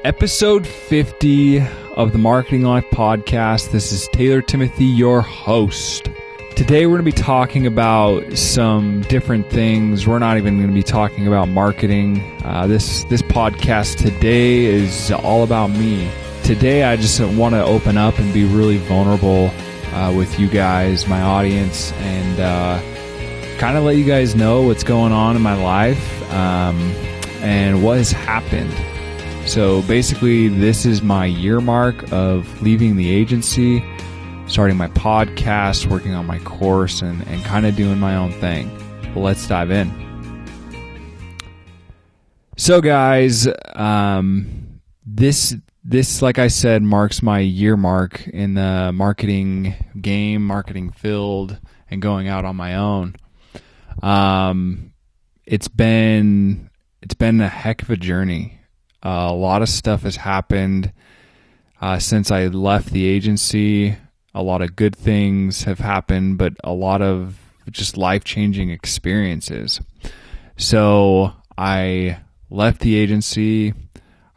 Episode 50 of the Marketing Life podcast. This is Taylor Timothy, your host. Today we're going to be talking about some different things. We're not even going to be talking about marketing. This podcast today is all about me. Today I just want to open up and be really vulnerable with you guys, my audience, and kind of let you guys know what's going on in my life and what has happened. So basically, this is my year mark of leaving the agency, starting my podcast, working on my course, and kind of doing my own thing. Well, let's dive in. So guys, this, like I said, marks my year mark in the marketing game, marketing field, and going out on my own. It's been a heck of a journey. A lot of stuff has happened since I left the agency. A lot of good things have happened, but a lot of just life-changing experiences. So I left the agency.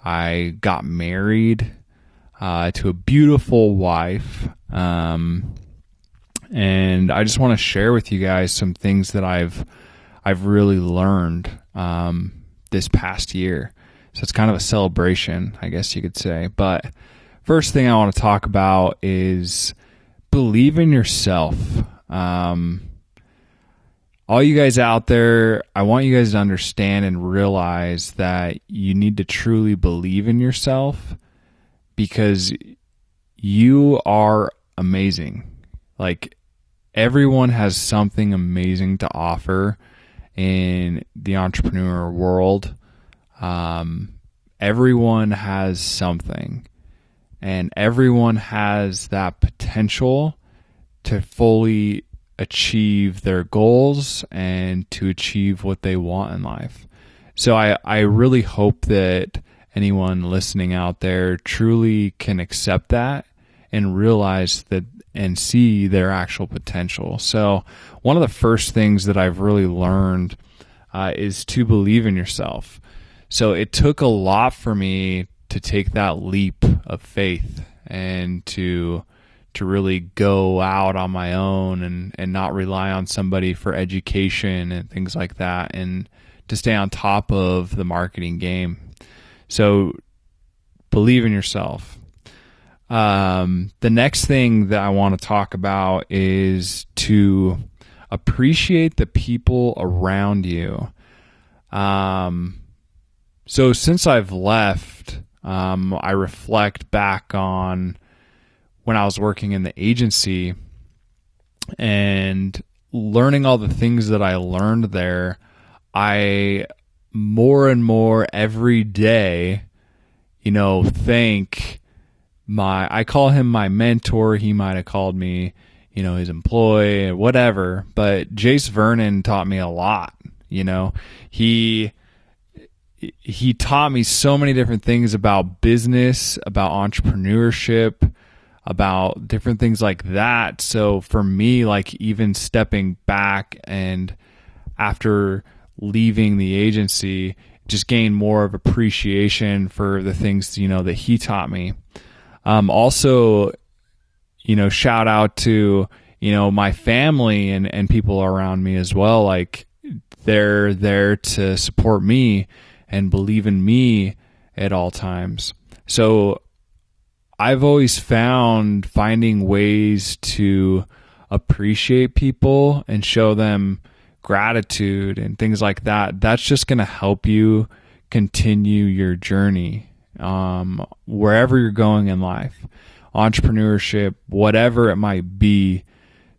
I got married to a beautiful wife. And I just want to share with you guys some things that I've really learned this past year. So it's kind of a celebration, I guess you could say. But first thing I want to talk about is believe in yourself. All you guys out there, I want you guys to understand and realize that you need to truly believe in yourself because you are amazing. Like, everyone has something amazing to offer in the entrepreneur world. Everyone has something, and everyone has that potential to fully achieve their goals and to achieve what they want in life. So I really hope that anyone listening out there truly can accept that and realize that and see their actual potential. So one of the first things that I've really learned is to believe in yourself. So it took a lot for me to take that leap of faith and to really go out on my own and not rely on somebody for education and things like that, and to stay on top of the marketing game. So believe in yourself. The next thing that I want to talk about is to appreciate the people around you. So since I've left, I reflect back on when I was working in the agency and learning all the things that I learned there. I more and more every day, thank I call him my mentor. He might have called me, his employee, whatever. But Jace Vernon taught me a lot. He taught me so many different things about business, about entrepreneurship, about different things like that. So for me, like, even stepping back and after leaving the agency, just gained more of appreciation for the things, that he taught me. Also, shout out to, my family and people around me as well. Like, they're there to support me and believe in me at all times. So I've always finding ways to appreciate people and show them gratitude and things like that. That's just going to help you continue your journey wherever you're going in life, entrepreneurship, whatever it might be.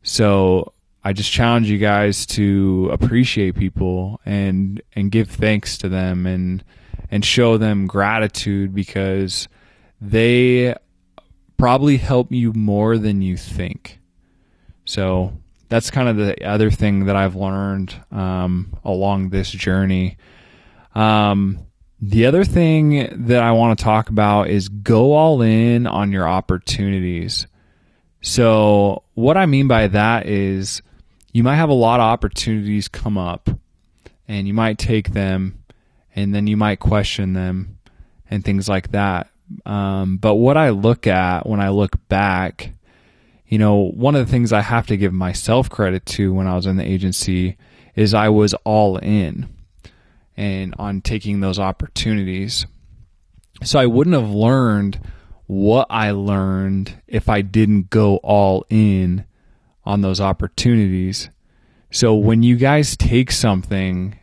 So I just challenge you guys to appreciate people and give thanks to them and show them gratitude, because they probably help you more than you think. So that's kind of the other thing that I've learned along this journey. The other thing that I want to talk about is go all in on your opportunities. So what I mean by that is you might have a lot of opportunities come up and you might take them and then you might question them and things like that. But what I look at when I look back, one of the things I have to give myself credit to when I was in the agency is I was all in and on taking those opportunities. So I wouldn't have learned what I learned if I didn't go all in on those opportunities. So when you guys take something,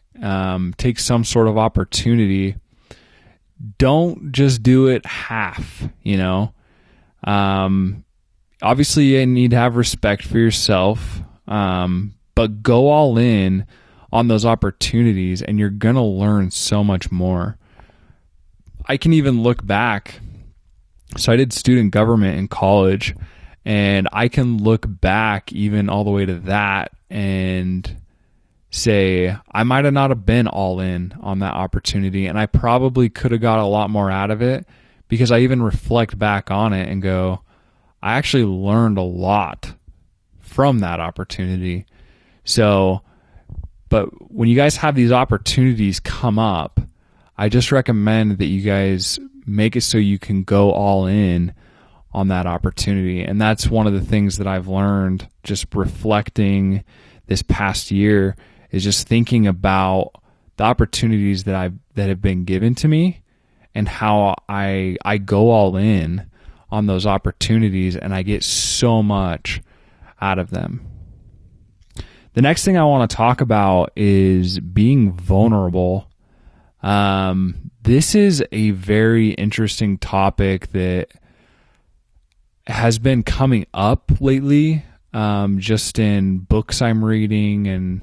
take some sort of opportunity, don't just do it half, Obviously you need to have respect for yourself, but go all in on those opportunities and you're going to learn so much more. I can even look back. So I did student government in college, and I can look back even all the way to that and say I might have not have been all in on that opportunity, and I probably could have got a lot more out of it, because I even reflect back on it and go, I actually learned a lot from that opportunity. So, but when you guys have these opportunities come up, I just recommend that you guys make it so you can go all in on that opportunity. And that's one of the things that I've learned just reflecting this past year, is just thinking about the opportunities that have been given to me and how I go all in on those opportunities, and I get so much out of them. The next thing I want to talk about is being vulnerable. This is a very interesting topic that has been coming up lately, just in books I'm reading and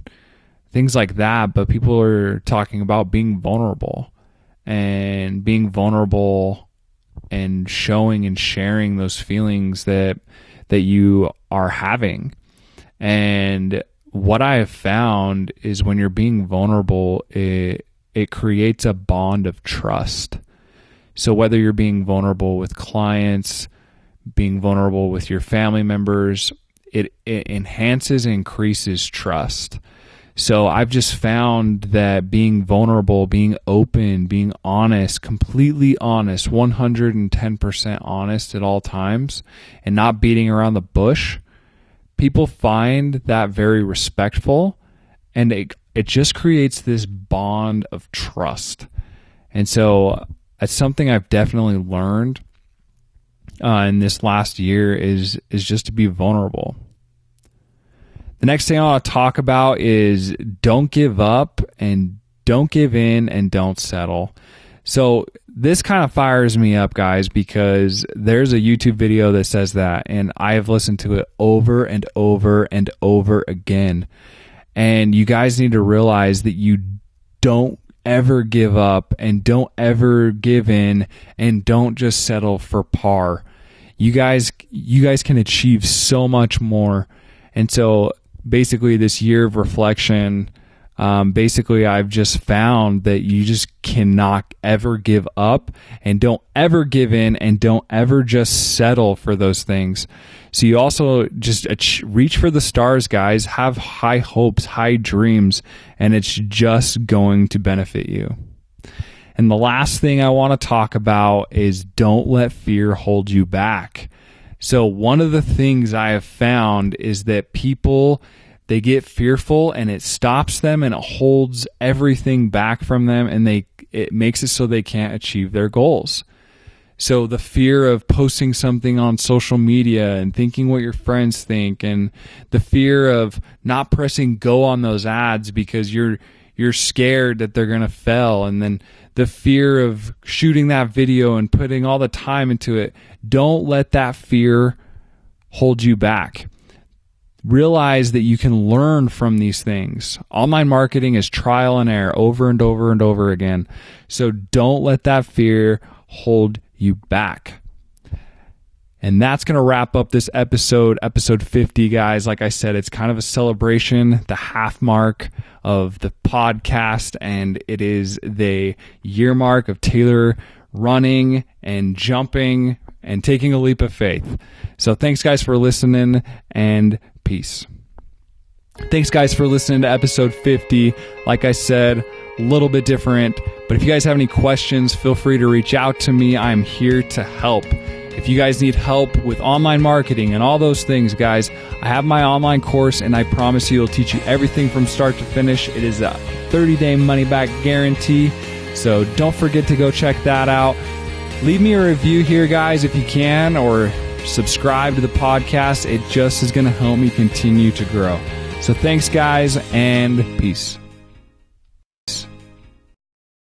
things like that. But people are talking about being vulnerable and showing and sharing those feelings that you are having. And what I have found is when you're being vulnerable, it creates a bond of trust. So whether you're being vulnerable with clients, being vulnerable with your family members, it enhances and increases trust. So I've just found that being vulnerable, being open, being honest, completely honest, 110% honest at all times, and not beating around the bush, people find that very respectful, and it just creates this bond of trust. And so it's something I've definitely learned in this last year is just to be vulnerable. The next thing I want to talk about is don't give up and don't give in and don't settle. So this kind of fires me up, guys, because there's a YouTube video that says that, and I have listened to it over and over and over again. And you guys need to realize that you don't ever give up and don't ever give in and don't just settle for par. You guys can achieve so much more. And so basically this year of reflection, I've just found that you just cannot ever give up and don't ever give in and don't ever just settle for those things. So you also just reach for the stars, guys. Have high hopes, high dreams, and it's just going to benefit you. And the last thing I want to talk about is don't let fear hold you back. So one of the things I have found is that people, they get fearful and it stops them and it holds everything back from them, and it makes it so they can't achieve their goals. So the fear of posting something on social media and thinking what your friends think, and the fear of not pressing go on those ads because you're scared that they're going to fail, and then the fear of shooting that video and putting all the time into it. Don't let that fear hold you back. Realize that you can learn from these things. Online marketing is trial and error over and over and over again. So don't let that fear hold you back. And that's going to wrap up this episode 50, guys. Like I said, it's kind of a celebration, the half mark of the podcast, and it is the year mark of Taylor running and jumping and taking a leap of faith. So thanks, guys, for listening, and peace. Thanks, guys, for listening to episode 50. Like I said, a little bit different. But if you guys have any questions, feel free to reach out to me. I'm here to help. If you guys need help with online marketing and all those things, guys, I have my online course, and I promise you it'll teach you everything from start to finish. It is a 30-day money-back guarantee, so don't forget to go check that out. Leave me a review here, guys, if you can, or subscribe to the podcast. It just is going to help me continue to grow. So thanks, guys, and peace.